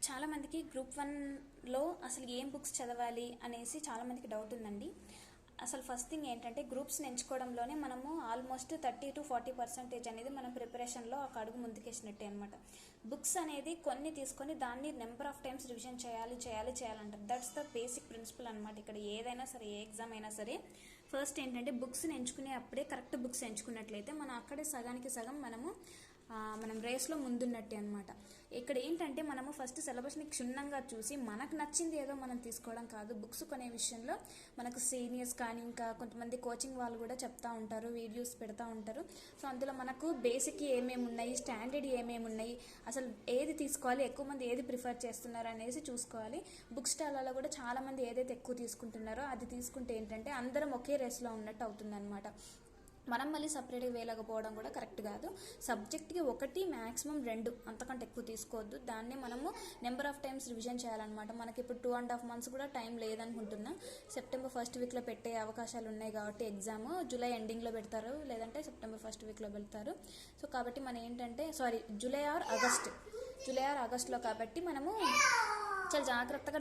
చాలామందికి గ్రూప్ వన్లో అసలు ఏం బుక్స్ చదవాలి అనేసి చాలామందికి డౌట్ ఉందండి. అసలు ఫస్ట్ థింగ్ ఏంటంటే గ్రూప్స్ని ఎంచుకోవడంలోనే మనము ఆల్మోస్ట్ 30-40% అనేది మనం ప్రిపరేషన్లో ఒక అడుగు ముందుకేసినట్టే అనమాట. బుక్స్ అనేది కొన్ని తీసుకొని దాన్ని నెంబర్ ఆఫ్ టైమ్స్ రివిజన్ చేయాలంటారు. దట్స్ ద బేసిక్ ప్రిన్సిపల్ అనమాట. ఇక్కడ ఏదైనా సరే, ఏ ఎగ్జామ్ అయినా సరే ఫస్ట్ ఏంటంటే బుక్స్ని ఎంచుకునే అప్పుడే కరెక్ట్ బుక్స్ ఎంచుకున్నట్లయితే మనం అక్కడే సగానికి సగం మనం రేస్లో ముందున్నట్టే అనమాట. ఇక్కడ ఏంటంటే మనము ఫస్ట్ సిలబస్ని క్షుణ్ణంగా చూసి మనకు నచ్చింది ఏదో మనం తీసుకోవడం కాదు. బుక్స్ కొనే విషయంలో మనకు సీనియర్స్ కానీ ఇంకా కొంతమంది కోచింగ్ వాళ్ళు కూడా చెప్తా ఉంటారు, వీడియోస్ పెడతా ఉంటారు. సో అందులో మనకు బేసిక్ ఏమేమి ఉన్నాయి, స్టాండర్డ్ ఏమేమి ఉన్నాయి, అసలు ఏది తీసుకోవాలి, ఎక్కువ మంది ఏది ప్రిఫర్ చేస్తున్నారు అనేసి చూసుకోవాలి. బుక్ స్టాల్లో కూడా చాలామంది ఏదైతే ఎక్కువ తీసుకుంటున్నారో అది తీసుకుంటే ఏంటంటే అందరం ఒకే రేస్లో ఉన్నట్టు అవుతుంది అనమాట. మనం మళ్ళీ సపరేట్గా వేయలేకపోవడం కూడా కరెక్ట్ కాదు. సబ్జెక్ట్కి 1 మ్యాక్సిమం 2 అంతకంటే ఎక్కువ తీసుకోవద్దు. దాన్ని మనము నెంబర్ ఆఫ్ టైమ్స్ రివిజన్ చేయాలన్నమాట. మనకి ఇప్పుడు 2.5 months కూడా టైం లేదనుకుంటున్నా. సెప్టెంబర్ 1st వీక్లో పెట్టే అవకాశాలు ఉన్నాయి కాబట్టి ఎగ్జామ్ జూలై ఎండింగ్లో పెడతారు, లేదంటే సెప్టెంబర్ 1st వీక్లో పెడతారు. సో కాబట్టి మనం ఏంటంటే జూలై ఆర్ ఆగస్ట్లో కాబట్టి మనము చాలా జాగ్రత్తగా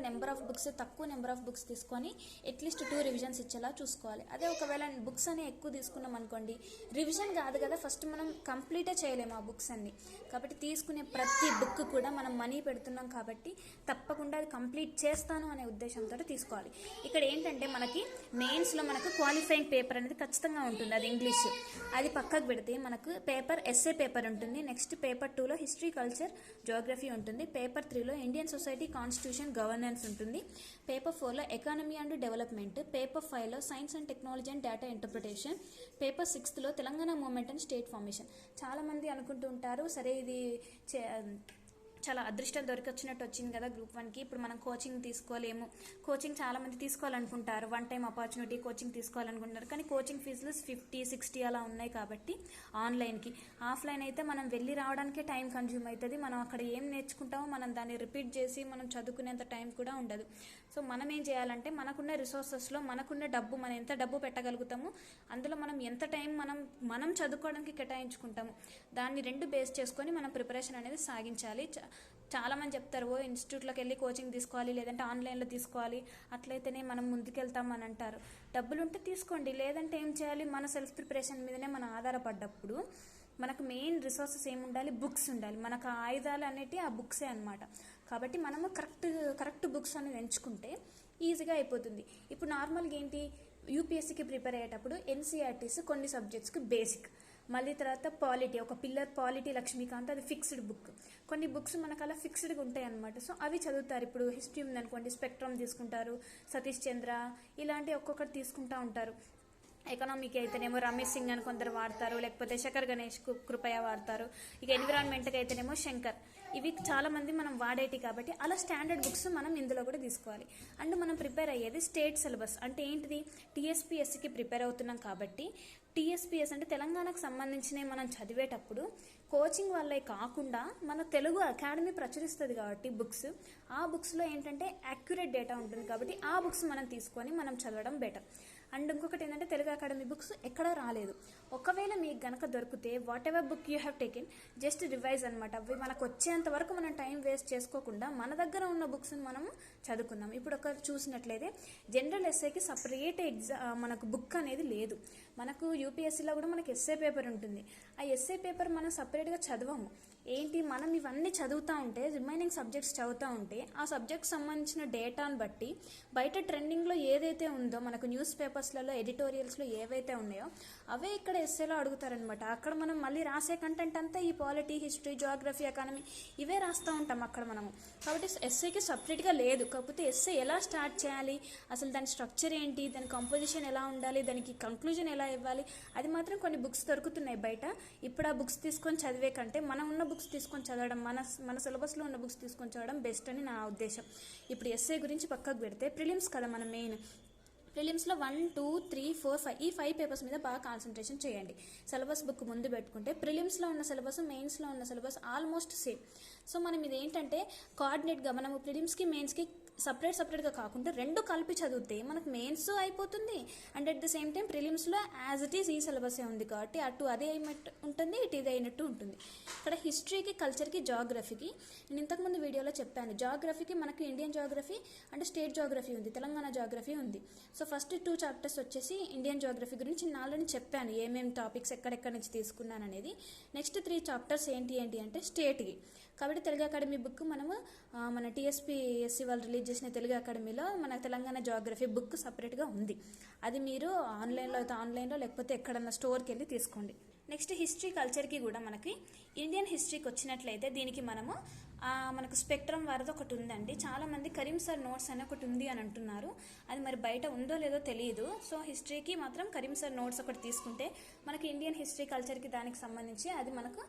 తక్కువ నెంబర్ ఆఫ్ బుక్స్ తీసుకొని అట్లీస్ట్ 2 రివిజన్స్ ఇచ్చేలా చూసుకోవాలి. అదే ఒకవేళ బుక్స్ అనే ఎక్కువ తీసుకున్నాం అనుకోండి, రివిజన్ కాదు కదా, ఫస్ట్ మనం కంప్లీటే చేయలేము ఆ బుక్స్ అన్ని. కాబట్టి తీసుకునే ప్రతి బుక్ కూడా మనం మనీ పెడుతున్నాం కాబట్టి తప్పకుండా అది కంప్లీట్ చేస్తాను అనే ఉద్దేశంతో తీసుకోవాలి. ఇక్కడ ఏంటంటే మనకి మెయిన్స్లో మనకు క్వాలిఫైయింగ్ పేపర్ అనేది ఖచ్చితంగా ఉంటుంది, అది ఇంగ్లీష్. అది పక్కకు పెడితే మనకు ఎస్ఏ పేపర్ ఉంటుంది. నెక్స్ట్ పేపర్ 2లో హిస్టరీ, కల్చర్, జియోగ్రఫీ ఉంటుంది. పేపర్ 3లో ఇండియన్ సొసైటీ, కాన్స్టిట్యూషన్, గవర్నెన్స్ ఉంటుంది. పేపర్ 4లో ఎకానమీ అండ్ డెవలప్మెంట్. పేపర్ 5లో science and technology and data interpretation. Paper 6లో Telangana movement and state formation. చాలామంది అనుకుంటూ ఉంటారు, సరే ఇది చాలా అదృష్టం దొరికొచ్చినట్టు వచ్చింది కదా గ్రూప్ 1కి, ఇప్పుడు మనం కోచింగ్ తీసుకోలేము. కోచింగ్ చాలామంది తీసుకోవాలనుకుంటారు, 1 time ఆపర్చునిటీ కోచింగ్ తీసుకోవాలనుకుంటారు. కానీ కోచింగ్ ఫీజులు 50-60 అలా ఉన్నాయి కాబట్టి ఆన్లైన్కి. ఆఫ్లైన్ అయితే మనం వెళ్ళి రావడానికే టైం కన్జ్యూమ్ అవుతుంది. మనం అక్కడ ఏం నేర్చుకుంటామో మనం దాన్ని రిపీట్ చేసి మనం చదువుకునేంత టైం కూడా ఉండదు. సో మనం ఏం చేయాలంటే మనకున్న రిసోర్సెస్లో మనకున్న డబ్బు, మనం ఎంత డబ్బు పెట్టగలుగుతామో అందులో మనం ఎంత టైం మనం చదువుకోవడానికి కేటాయించుకుంటాము, దాన్ని 2 బేస్ చేసుకొని మనం ప్రిపరేషన్ అనేది సాగించాలి. చాలామంది చెప్తారు, ఇన్స్టిట్యూట్లోకి వెళ్ళి కోచింగ్ తీసుకోవాలి, లేదంటే ఆన్లైన్లో తీసుకోవాలి, అట్లయితేనే మనం ముందుకెళ్తామని అంటారు. డబ్బులు ఉంటే తీసుకోండి, లేదంటే ఏం చేయాలి, మన సెల్ఫ్ ప్రిపరేషన్ మీదనే మనం ఆధారపడ్డప్పుడు మనకు మెయిన్ రిసోర్సెస్ ఏమి ఉండాలి, బుక్స్ ఉండాలి. మనకు ఆయుధాలు అనేవి ఆ బుక్సే అనమాట. కాబట్టి మనము కరెక్ట్ బుక్స్ అనేది ఎంచుకుంటే ఈజీగా అయిపోతుంది. ఇప్పుడు నార్మల్గా ఏంటి, యూపీఎస్సీకి ప్రిపేర్ అయ్యేటప్పుడు ఎన్సీఆర్టీస్ కొన్ని సబ్జెక్ట్స్కి బేసిక్, మళ్ళీ తర్వాత పాలిటీ, ఒక పిల్లర్ పాలిటీ లక్ష్మీకాంత్, అది ఫిక్స్డ్ బుక్. కొన్ని బుక్స్ మనకు అలా ఫిక్స్డ్గా ఉంటాయి అనమాట. సో అవి చదువుతారు. ఇప్పుడు హిస్టరీ ఉందనుకోండి, స్పెక్ట్రమ్ తీసుకుంటారు, సతీష్ చంద్ర, ఇలాంటి ఒక్కొక్కటి తీసుకుంటూ ఉంటారు. ఎకనామీకి అయితేనేమో రమేష్ సింగ్ అని కొందరు వాడతారు, లేకపోతే శేఖర్ గణేష్ కృపయ వాడతారు. ఇక ఎన్విరాన్మెంట్కి అయితేనేమో శంకర్. ఇవి చాలామంది మనం వాడేటి కాబట్టి అలా స్టాండర్డ్ బుక్స్ మనం ఇందులో కూడా తీసుకోవాలి. అండ్ మనం ప్రిపేర్ అయ్యేది స్టేట్ సిలబస్. అంటే ఏంటిది, టీఎస్పీఎస్సీకి ప్రిపేర్ అవుతున్నాం కాబట్టి టీఎస్పీఎస్ అంటే తెలంగాణకు సంబంధించినవి మనం చదివేటప్పుడు కోచింగ్ వల్లే కాకుండా మన తెలుగు అకాడమీ ప్రచురిస్తుంది కాబట్టి బుక్స్, ఆ బుక్స్లో ఏంటంటే యాక్యురేట్ డేటా ఉంటుంది కాబట్టి ఆ బుక్స్ మనం తీసుకొని మనం చదవడం బెటర్. అండ్ ఇంకొకటి ఏంటంటే తెలుగు అకాడమీ బుక్స్ ఎక్కడా రాలేదు. ఒకవేళ మీకు గనక దొరికితే what ever book you have taken just revise అనమాట. అవి మనకు వచ్చేంత వరకు మనం టైం వేస్ట్ చేసుకోకుండా మన దగ్గర ఉన్న బుక్స్ని మనం చదువుకుందాం. ఇప్పుడు ఒక చూసినట్లయితే జనరల్ ఎస్ఏకి సపరేట్ మనకు బుక్ అనేది లేదు. మనకు యూపీఎస్సీలో కూడా మనకి ఎస్ఏ పేపర్ ఉంటుంది. ఆ ఎస్ఏ పేపర్ మనం సపరేట్గా చదవము. ఏంటి, మనం ఇవన్నీ చదువుతూ ఉంటే, రిమైనింగ్ సబ్జెక్ట్స్ చదువుతూ ఉంటే ఆ సబ్జెక్ట్ సంబంధించిన డేటాను బట్టి బయట ట్రెండింగ్లో ఏదైతే ఉందో, మనకు న్యూస్ పేపర్స్లలో ఎడిటోరియల్స్లో ఏవైతే ఉన్నాయో అవే ఇక్కడ ఎస్ఏలో అడుగుతారనమాట. అక్కడ మనం మళ్ళీ రాసే కంటెంట్ అంతా ఈ పాలిటీ, హిస్టరీ, జియోగ్రఫీ, ఎకానమీ ఇవే రాస్తూ ఉంటాం అక్కడ మనము. కాబట్టి ఎస్ఏకి సపరేట్గా లేదు. కాకపోతే ఎస్ఏ ఎలా స్టార్ట్ చేయాలి, అసలు దాని స్ట్రక్చర్ ఏంటి, దాని కంపోజిషన్ ఎలా ఉండాలి, దానికి కంక్లూజన్ ఎలా ఇవ్వాలి, అది మాత్రం కొన్ని బుక్స్ దొరుకుతున్నాయి బయట. ఇప్పుడు ఆ బుక్స్ తీసుకొని చదివే కంటే మనం ఉన్న బుక్స్ తీసుకొని చదవడం, మన సిలబస్లో ఉన్న బుక్స్ తీసుకొని చదవడం బెస్ట్ అని నా ఉద్దేశం. ఇప్పుడు ఎస్ఏ గురించి పక్కకు పెడితే ప్రిలిమ్స్ కదా మన మెయిన్. ప్రిలిమ్స్లో 1, 2, 3, 4, 5 ఈ 5 పేపర్స్ మీద బాగా కాన్సన్ట్రేషన్ చేయండి. సిలబస్ బుక్ ముందు పెట్టుకుంటే ప్రిలిమ్స్లో ఉన్న సిలబస్, మెయిన్స్లో ఉన్న సిలబస్ ఆల్మోస్ట్ సేమ్. సో మనం ఇది ఏంటంటే కోఆర్డినేట్గా మనము ప్రిలిమ్స్కి, మెయిన్స్కి సపరేట్గా కాకుండా రెండు కలిపి చదివితే మనకు మెయిన్స్ అయిపోతుంది and at the same time ప్రిలిమ్స్లో యాజ్ ఇట్ ఈస్ ఈ సిలబసే ఉంది కాబట్టి అటు అదే అయినట్టు ఉంటుంది, ఇటు ఇది అయినట్టు ఉంటుంది. ఇక్కడ హిస్టరీకి, కల్చర్కి, జాగ్రఫీకి నేను ఇంతకుముందు వీడియోలో చెప్పాను. జాగ్రఫీకి మనకు ఇండియన్ జాగ్రఫీ అంటే స్టేట్ జాగ్రఫీ ఉంది, తెలంగాణ జాగ్రఫీ ఉంది. సో ఫస్ట్ 2 చాప్టర్స్ వచ్చేసి ఇండియన్ జాగ్రఫీ గురించి నేను ఆల్రెడీ చెప్పాను ఏమేమి టాపిక్స్ ఎక్కడెక్కడి నుంచి తీసుకున్నాను అనేది. నెక్స్ట్ 3 చాప్టర్స్ ఏంటి అంటే స్టేట్కి. కాబట్టి తెలుగు అకాడమీ బుక్ మనము మన TSPSC వాళ్ళు రిలీజ్ చేసిన తెలుగు అకాడమీలో మన తెలంగాణ జాగ్రఫీ బుక్ సపరేట్గా ఉంది. అది మీరు ఆన్లైన్లో లేకపోతే ఎక్కడన్నా స్టోర్కి వెళ్ళి తీసుకోండి. నెక్స్ట్ హిస్టరీ, కల్చర్కి కూడా మనకి ఇండియన్ హిస్టరీకి వచ్చినట్లయితే దీనికి మనకు స్పెక్ట్రమ్ వారిది ఒకటి ఉందండి. చాలామంది కరీం సార్ నోట్స్ అని ఒకటి ఉంది అని అంటున్నారు. అది మరి బయట ఉందో లేదో తెలియదు. సో హిస్టరీకి మాత్రం కరీం సార్ నోట్స్ ఒకటి తీసుకుంటే మనకి ఇండియన్ హిస్టరీ, కల్చర్కి దానికి సంబంధించి అది మనకు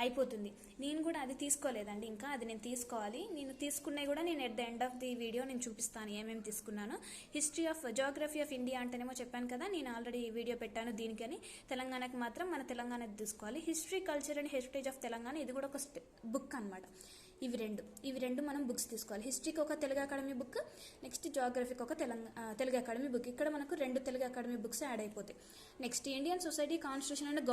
అయిపోతుంది. నేను కూడా అది తీసుకోలేదండి, ఇంకా అది నేను తీసుకోవాలి. నేను తీసుకున్నవి కూడా నేను at the end of the video నేను చూపిస్తాను ఏమేమి తీసుకున్నాను. History of geography of India అంటేనేమో చెప్పాను కదా, నేను ఆల్రెడీ వీడియో పెట్టాను దీనికని. తెలంగాణకి మాత్రం మన తెలంగాణది తీసుకోవాలి. History, culture and heritage of Telangana ఇది కూడా ఒక బుక్ అనమాట. ఇవి రెండు మనం బుక్స్ తీసుకోవాలి. హిస్టరీకి ఒక తెలుగు అకాడమీ బుక్, నెక్స్ట్ జాగ్రఫీకి ఒక తెలుగు అకాడమీ బుక్. ఇక్కడ మనకు 2 తెలుగు అకాడమీ బుక్స్ యాడ్ అయిపోతాయి. Next Indian society, constitution and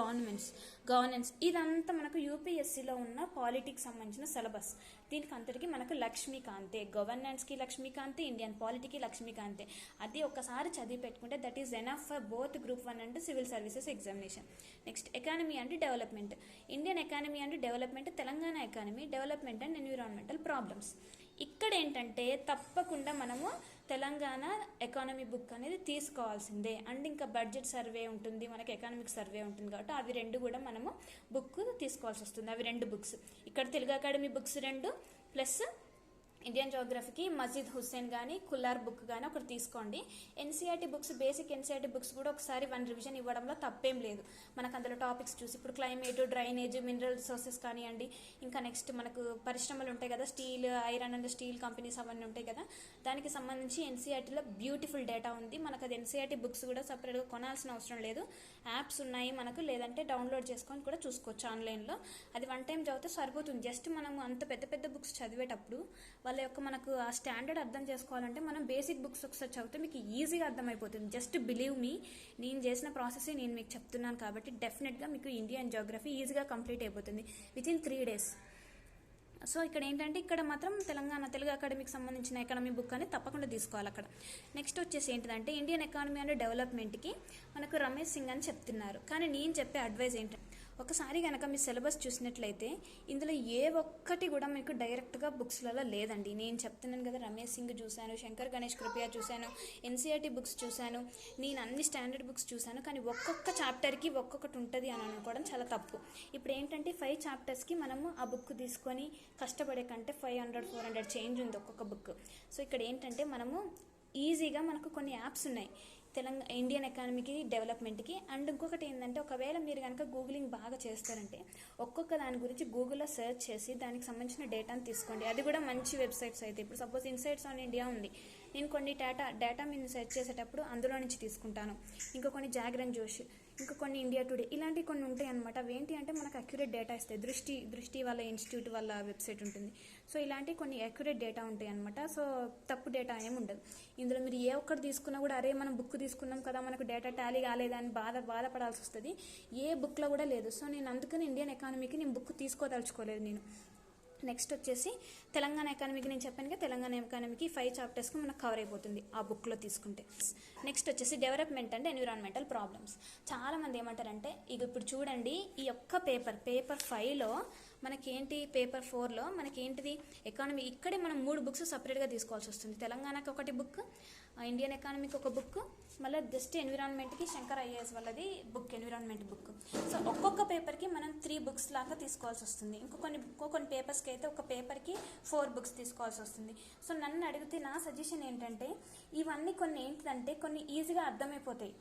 governance ఇదంతా మనకు UPSCలో ఉన్న పాలిటిక్స్ సంబంధించిన సిలబస్. దీనికి అంతటికి మనకు లక్ష్మీకాంతే, గవర్నెన్స్కి లక్ష్మీకాంతే, ఇండియన్ పాలిటీకి లక్ష్మీకాంతే. అది ఒకసారి చదివి పెట్టుకుంటే that is enough for both Group 1 and civil services examination. Next economy and development, Indian economy and development, Telangana economy, development and environmental problems. ఇక్కడ ఏంటంటే తప్పకుండా మనము తెలంగాణ ఎకానమీ బుక్ అనేది తీసుకోవాల్సిందే. అండ్ ఇంకా బడ్జెట్ సర్వే ఉంటుంది, మనకి ఎకనామిక్ సర్వే ఉంటుంది కాబట్టి అవి 2 కూడా మనము బుక్ తీసుకోవాల్సి వస్తుంది. అవి 2 బుక్స్. ఇక్కడ Telugu academy books 2 plus Indian జోగ్రఫీకి మజీద్ హుస్సేన్ కానీ కుల్లార్ బుక్ కానీ ఒకటి తీసుకోండి. NCERT books, basic NCERT books కూడా ఒకసారి 1 రివిజన్ ఇవ్వడంలో తప్పేం లేదు. మనకు అందులో టాపిక్స్ చూసి ఇప్పుడు క్లైమేట్, డ్రైనేజ్, మినరల్ రిసోర్సెస్ కానివ్వండి, ఇంకా నెక్స్ట్ మనకు పరిశ్రమలు ఉంటాయి కదా, steel, iron and steel companies అవన్నీ ఉంటాయి కదా, దానికి సంబంధించి NCERTలో బ్యూటిఫుల్ డేటా ఉంది. మనకు అది NCERT బుక్స్ కూడా సపరేట్గా కొనాల్సిన అవసరం లేదు. యాప్స్ ఉన్నాయి మనకు, లేదంటే డౌన్లోడ్ చేసుకొని కూడా చూసుకోవచ్చు ఆన్లైన్లో. అది 1 టైం చదివితే సరిపోతుంది. జస్ట్ మనం అంత పెద్ద పెద్ద బుక్స్ చదివేటప్పుడు వాళ్ళ యొక్క మనకు ఆ స్టాండర్డ్ అర్థం చేసుకోవాలంటే మనం బేసిక్ బుక్స్ ఒకసారి చదివితే మీకు ఈజీగా అర్థమైపోతుంది. జస్ట్ బిలీవ్ మీ, నేను చేసిన ప్రాసెస్ నేను మీకు చెప్తున్నాను కాబట్టి డెఫినెట్గా మీకు ఇండియన్ జోగ్రఫీ ఈజీగా కంప్లీట్ అయిపోతుంది వితిన్ 3 days. సో ఇక్కడ ఏంటంటే ఇక్కడ మాత్రం తెలుగు అకాడమీకి సంబంధించిన ఎకానమీ బుక్ అని తప్పకుండా తీసుకోవాలి అక్కడ. నెక్స్ట్ వచ్చేసి ఏంటంటే ఇండియన్ ఎకానమీ అండ్ డెవలప్మెంట్కి మనకు రమేష్ సింగ్ అని చెప్తున్నారు. కానీ నేను చెప్పే అడ్వైజ్ ఏంటంటే ఒకసారి కనుక మీ సిలబస్ చూసినట్లయితే ఇందులో ఏ ఒక్కటి కూడా మీకు డైరెక్ట్గా బుక్స్లలో లేదండి. నేను చెప్తున్నాను కదా, రమేష్ సింగ్ చూశాను, శంకర్ గణేష్ కృపయా చూశాను, NCERT బుక్స్ చూశాను, నేను అన్ని స్టాండర్డ్ బుక్స్ చూశాను. కానీ ఒక్కొక్క చాప్టర్కి ఒక్కొక్కటి ఉంటుంది అని అనుకోవడం చాలా తప్పు. ఇప్పుడు ఏంటంటే 5 చాప్టర్స్కి మనము ఆ బుక్ తీసుకొని కష్టపడే కంటే 500, 400 చేంజ్ ఉంది ఒక్కొక్క బుక్. సో ఇక్కడ ఏంటంటే మనము ఈజీగా మనకు కొన్ని యాప్స్ ఉన్నాయి ఇండియన్ ఎకానమీకి, డెవలప్మెంట్కి. అండ్ ఇంకొకటి ఏంటంటే ఒకవేళ మీరు కనుక గూగులింగ్ బాగా చేస్తారంటే ఒక్కొక్క దాని గురించి గూగుల్లో సెర్చ్ చేసి దానికి సంబంధించిన డేటాను తీసుకోండి. అది కూడా మంచి వెబ్సైట్స్ అయితే, ఇప్పుడు సపోజ్ ఇన్సైట్స్ ఆన్ ఇండియా ఉంది, నేను కొన్ని డేటా మీరు సెర్చ్ చేసేటప్పుడు అందులో నుంచి తీసుకుంటాను. ఇంకా కొన్ని జాగరణ్ జోష్, ఇంకా కొన్ని ఇండియా టుడే, ఇలాంటివి కొన్ని ఉంటాయి అనమాట. అవి ఏంటి అంటే మనకు అక్యురేట్ డేటా ఇస్తాయి. దృష్టి వాళ్ళ ఇన్స్టిట్యూట్ వాళ్ళ వెబ్సైట్ ఉంటుంది. సో ఇలాంటివి కొన్ని అక్యురేట్ డేటా ఉంటాయి అనమాట. సో తప్పు డేటా ఏమి ఉండదు ఇందులో. మీరు ఏ ఒక్కటి తీసుకున్నా కూడా అరే మనం బుక్ తీసుకున్నాం కదా మనకు డేటా టాలీ కాలేదని బాధపడాల్సి వస్తుంది. ఏ బుక్లో కూడా లేదు. సో నేను అందుకని ఇండియన్ ఎకానమీకి నేను బుక్ తీసుకోదలుచుకోలేదు నేను. నెక్స్ట్ వచ్చేసి తెలంగాణ ఎకానమీకి నేను చెప్పాను కదా, తెలంగాణ ఎకానమీకి 5 చాప్టర్స్కి మనకు కవర్ అయిపోతుంది ఆ బుక్లో తీసుకుంటే. నెక్స్ట్ వచ్చేసి డెవలప్మెంట్ అండ్ ఎన్విరాన్మెంటల్ ప్రాబ్లమ్స్. చాలామంది ఏమంటారంటే ఇక ఇప్పుడు చూడండి ఈ యొక్క పేపర్ 5లో మనకేంటి, పేపర్ 4లో మనకేంటిది ఎకానమీ. ఇక్కడే మనం 3 బుక్స్ సపరేట్గా తీసుకోవాల్సి వస్తుంది. తెలంగాణకి ఒకటి బుక్, ఇండియన్ ఎకానమీకి ఒక బుక్, మళ్ళీ జస్ట్ ఎన్విరాన్మెంట్కి శంకర్ IAS వాళ్ళది బుక్, ఎన్విరాన్మెంట్ బుక్. సో ఒక్కొక్క పేపర్కి మనం 3 బుక్స్ లాగా తీసుకోవాల్సి వస్తుంది. ఇంకొన్ని పేపర్స్కి అయితే ఒక పేపర్కి 4 బుక్స్ తీసుకోవాల్సి వస్తుంది. సో నన్ను అడిగితే నా సజెషన్ ఏంటంటే ఇవన్నీ కొన్ని ఏంటంటే కొన్ని ఈజీగా అర్థమైపోతాయి.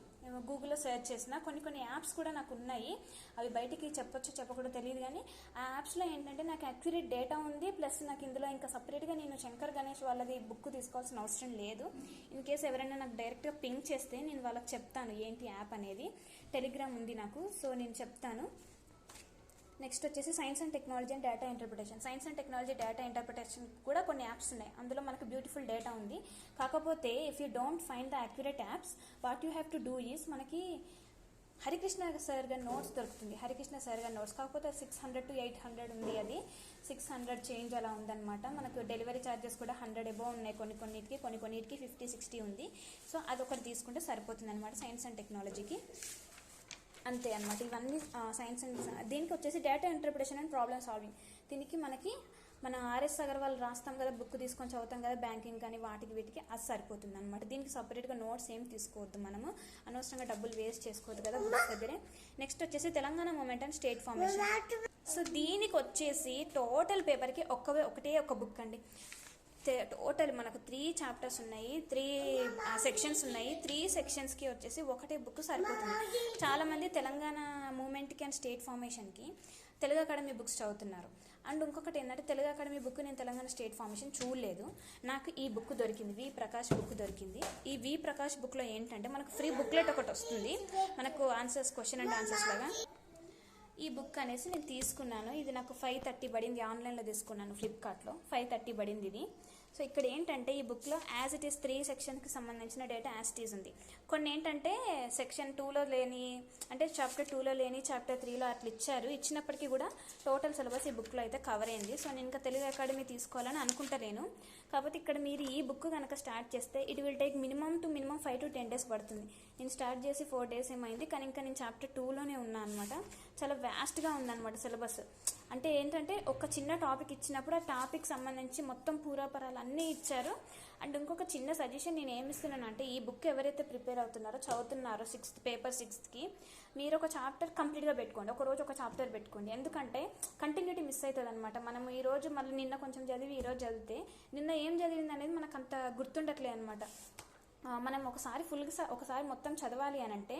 గూగుల్లో సెర్చ్ చేసిన కొన్ని యాప్స్ కూడా నాకు ఉన్నాయి. అవి బయటికి చెప్పొచ్చో చెప్పకూడదో తెలియదు. కానీ ఆ యాప్స్లో ఏంటంటే నాకు అక్యురేట్ డేటా ఉంది, ప్లస్ నాకు ఇందులో ఇంకా సపరేట్గా నేను శంకర్ గణేష్ వాళ్ళది బుక్ తీసుకోవాల్సిన అవసరం లేదు. ఇన్ కేసు ఎవరైనా నాకు డైరెక్ట్గా పింక్ చేస్తే నేను వాళ్ళకి చెప్తాను ఏంటి యాప్ అనేది. టెలిగ్రామ్ ఉంది నాకు, సో నేను చెప్తాను. నెక్స్ట్ వచ్చేసి science and technology and data interpretation. Science and technology data interpretation కూడా కొన్ని యాప్స్ ఉన్నాయి, అందులో మనకు బ్యూటిఫుల్ డేటా ఉంది. కాకపోతే if you don't find the accurate apps, what you have to do is, మనకి హరికృష్ణ సార్ గారి నోట్స్ దొరుకుతుంది. హరికృష్ణ సార్ గారి నోట్స్ కాకపోతే 600 to 800 ఉంది, అది 600 చేంజ్ అలా ఉందన్నమాట. మనకు డెలివరీ ఛార్జెస్ కూడా 100 అబోవ్ ఉన్నాయి కొన్నిటికి 50-60 ఉంది. సో అదొకటి తీసుకుంటే సరిపోతుంది అనమాట సైన్స్ అండ్ టెక్నాలజీకి. అంతే అనమాట. ఇవన్నీ సైన్స్ అండ్ దీనికి వచ్చేసి data interpretation and problem solving. దీనికి మన ఆర్ఎస్ అగర్వాల్ రాస్తాం కదా, బుక్ తీసుకొని చదువుతాం కదా బ్యాంకింగ్ కానీ వాటికి వీటికి, అది సరిపోతుంది అనమాట. దీనికి సపరేట్గా నోట్స్ ఏం తీసుకోవద్దు, మనము అనవసరంగా డబ్బులు వేస్ట్ చేసుకోవద్దు కదా బుక్స్ దగ్గరే. నెక్స్ట్ వచ్చేసి Telangana movement and state formation. So దీనికి వచ్చేసి టోటల్ పేపర్కి ఒకటే ఒక బుక్ అండి. టోటల్ మనకు 3 చాప్టర్స్ ఉన్నాయి, 3 సెక్షన్స్ ఉన్నాయి. 3 సెక్షన్స్కి వచ్చేసి ఒకటే బుక్ సరిపోతుంది. చాలామంది తెలంగాణ మూమెంట్కి అండ్ స్టేట్ ఫార్మేషన్కి తెలుగు అకాడమీ బుక్స్ చదువుతున్నారు. అండ్ ఇంకొకటి ఏంటంటే తెలుగు అకాడమీ బుక్ నేను తెలంగాణ స్టేట్ ఫార్మేషన్ చూడలేదు, నాకు ఈ బుక్ దొరికింది, వి ప్రకాష్ బుక్ దొరికింది. ఈ వి ప్రకాష్ బుక్లో ఏంటంటే మనకు ఫ్రీ బుక్లెట్ ఒకటి వస్తుంది, మనకు ఆన్సర్స్, క్వశ్చన్ అండ్ ఆన్సర్స్ లాగా. ఈ బుక్ అనేసి నేను తీసుకున్నాను. ఇది నాకు 530 పడింది, ఆన్లైన్లో తీసుకున్నాను ఫ్లిప్కార్ట్లో. 530 పడింది ఇది. సో ఇక్కడ ఏంటంటే ఈ బుక్లో యాజ్ ఇట్ ఈస్ 3 సెక్షన్కి సంబంధించిన డేటా యాజ్ ఇట్ ఈస్ ఉంది. కొన్ని ఏంటంటే సెక్షన్ 2లో లేని, అంటే చాప్టర్ 2లో లేని చాప్టర్ 3లో అట్లా ఇచ్చారు. ఇచ్చినప్పటికీ కూడా టోటల్ సిలబస్ ఈ బుక్లో అయితే కవర్ అయింది. సో నేను ఇంకా తెలుగు అకాడమీ తీసుకోవాలని అనుకుంటలేను. కాకపోతే ఇక్కడ మీరు ఈ బుక్ కనుక స్టార్ట్ చేస్తే it will take minimum 5 to 10 days పడుతుంది. నేను స్టార్ట్ చేసి 4 days ఏమైంది, కానీ ఇంకా నేను చాప్టర్ 2లోనే ఉన్నా అనమాట. చాలా వ్యాస్ట్గా ఉందన్నమాట సిలబస్. అంటే ఏంటంటే ఒక చిన్న టాపిక్ ఇచ్చినప్పుడు ఆ టాపిక్ సంబంధించి మొత్తం పూర్వాపరాలు అన్నీ ఇచ్చారు. అండ్ ఇంకొక చిన్న సజెషన్ నేను ఏమి ఇస్తున్నాను అంటే, ఈ బుక్ ఎవరైతే ప్రిపేర్ అవుతున్నారో, చదువుతున్నారో పేపర్ 6కి, మీరు ఒక చాప్టర్ కంప్లీట్గా పెట్టుకోండి. ఒక రోజు ఒక చాప్టర్ పెట్టుకోండి. ఎందుకంటే కంటిన్యూటీ మిస్ అవుతుంది అనమాట. మనం ఈ రోజు మళ్ళీ నిన్న కొంచెం చదివి ఈరోజు చదివితే నిన్న ఏం చదివింది అనేది మనకు అంత గుర్తుండట్లేదు అనమాట. మనం ఒకసారి మొత్తం చదవాలి అని అంటే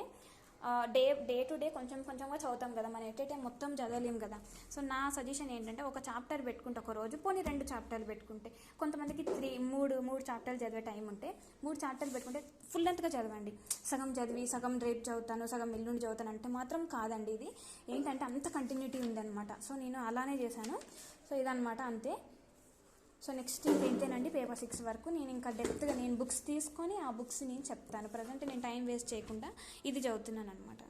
డే టు డే కొంచెంగా చదువుతాం కదా, మనం ఎట్ ఏ టైం మొత్తం చదవలేం కదా. సో నా సజెషన్ ఏంటంటే, ఒక చాప్టర్ పెట్టుకుంటే ఒక రోజు, పోనీ 2 చాప్టర్లు పెట్టుకుంటే, కొంతమందికి 3 చాప్టర్లు చదివే టైం ఉంటే 3 చాప్టర్లు పెట్టుకుంటే ఫుల్ లెంత్గా చదవండి. సగం చదివి సగం రేపు చదువుతాను, సగం ఎల్లుండి చదువుతాను అంటే మాత్రం కాదండి. ఇది ఏంటంటే అంత కంటిన్యూటీ ఉందన్నమాట. సో నేను అలానే చేశాను. సో ఇదనమాట, అంతే. సో నెక్స్ట్ ఇంతేనండి పేపర్ 6 వరకు. నేను ఇంకా డెప్త్గా నేను బుక్స్ తీసుకొని ఆ బుక్స్ నేను చెప్తాను. ప్రజెంట్ నేను టైం వేస్ట్ చేయకుండా ఇది చదువుతున్నాను అనమాట.